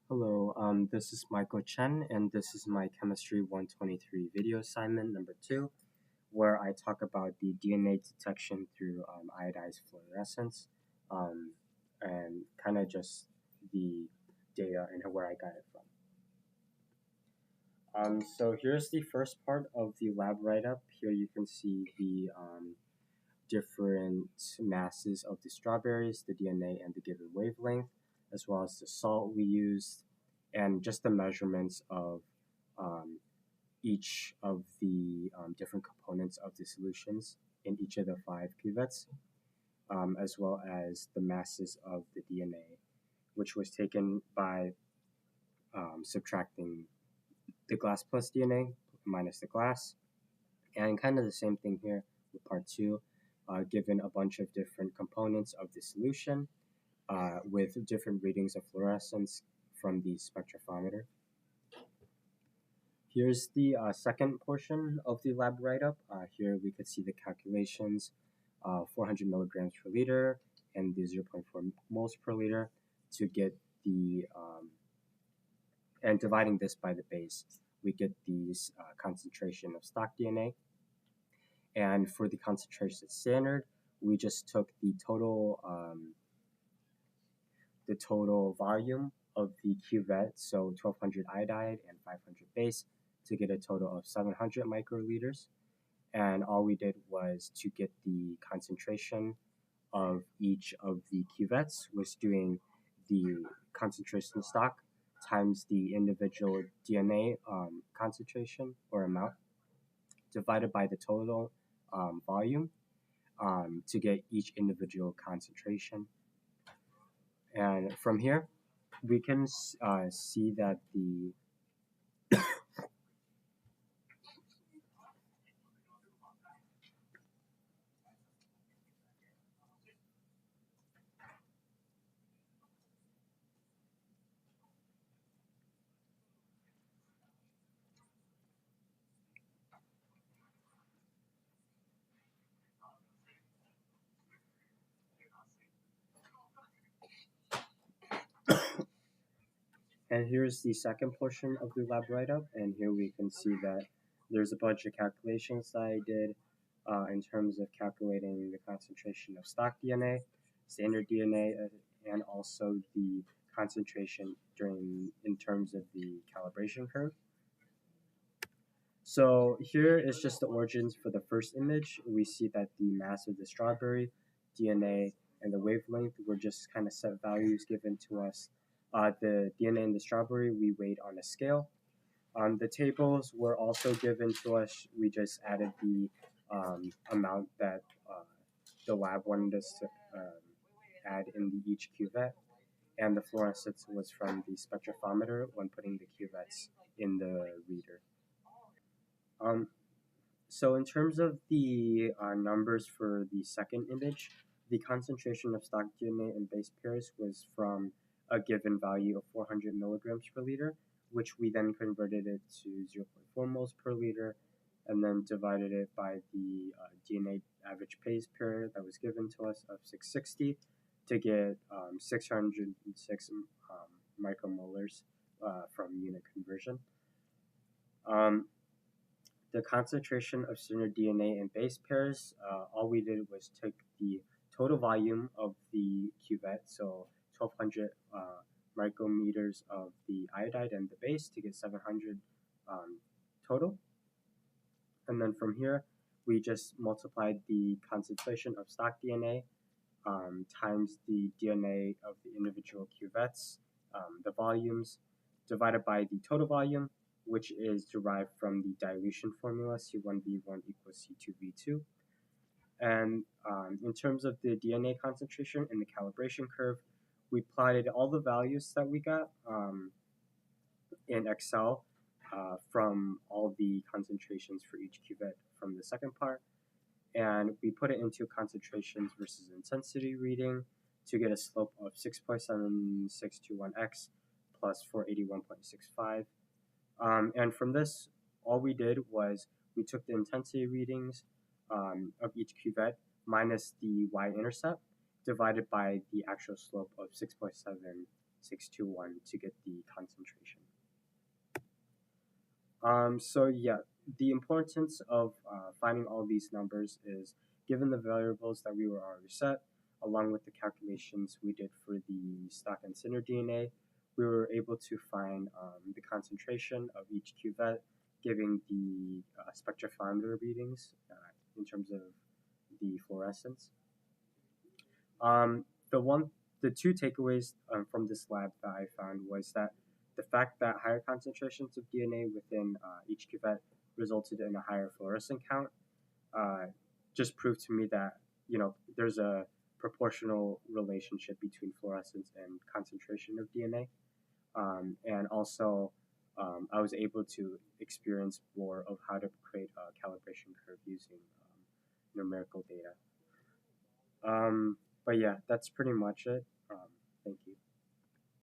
Hello, this is Michael Chen, and this is my Chemistry 123 video assignment number 2, where I talk about the DNA detection through iodized fluorescence, um, and kind of just the data and where I got it from. So here's the first part of the lab write-up. Here you can see the different masses of the strawberries, the DNA, and the given wavelength, as well as the salt we used, and just the measurements of um, each of the different components of the solutions in each of the 5 cuvettes, as well as the masses of the DNA, which was taken by subtracting the glass plus DNA minus the glass. And kind of the same thing here with part 2, given a bunch of different components of the solution with different readings of fluorescence from the spectrophometer. Here's the second portion of the lab write-up. Here we could see the calculations, 400 milligrams per liter and the 0.4 moles per liter to get the, and dividing this by the base, we get the concentration of stock DNA. And for the concentration standard, we just took the total volume of the cuvette, so 1200 iodide and 500 base, to get a total of 700 microliters. And all we did was to get the concentration of each of the cuvettes, was doing the concentration stock times the individual DNA concentration or amount divided by the total volume to get each individual concentration. And from here, we can see that the and here's the second portion of the lab write-up, and here we can see that there's a bunch of calculations that I did in terms of calculating the concentration of stock DNA, standard DNA, and also the concentration in terms of the calibration curve. So here is just the origins for the first image. We see that the mass of the strawberry, DNA, and the wavelength were just kind of set values given to us. The DNA in the strawberry we weighed on a scale. The tables were also given to us. We just added the amount that the lab wanted us to add in each cuvette. And the fluorescence was from the spectrophometer when putting the cuvettes in the reader. Um, So in terms of the numbers for the second image, the concentration of stock DNA in base pairs was from a given value of 400 milligrams per liter, which we then converted it to 0.4 moles per liter, and then divided it by the DNA average base pair that was given to us of 660 to get 606 micromolars from unit conversion. The concentration of standard DNA in base pairs, all we did was take the total volume of the cuvette, so 1200 micrometers of the iodide and the base to get 700 total. And then from here, we just multiplied the concentration of stock DNA times the DNA of the individual cuvettes, the volumes, divided by the total volume, which is derived from the dilution formula, C1V1 equals C2V2. And in terms of the DNA concentration in the calibration curve, we plotted all the values that we got in Excel from all the concentrations for each cuvette from the second part. And we put it into concentrations versus intensity reading to get a slope of 6.7621x plus 481.65. And from this, all we did was we took the intensity readings of each cuvette minus the y-intercept divided by the actual slope of 621 to get the concentration. So yeah, the importance of finding all these numbers is given the variables that we were already set, along with the calculations we did for the stock and Cinder DNA, we were able to find the concentration of each cuvette, giving the spectrophotometer readings in terms of the fluorescence. Um, the two takeaways from this lab that I found was that the fact that higher concentrations of DNA within each cuvette resulted in a higher fluorescent count uh, just proved to me that there's a proportional relationship between fluorescence and concentration of DNA, and also I was able to experience more of how to create a calibration curve using numerical data. But yeah, that's pretty much it. Thank you.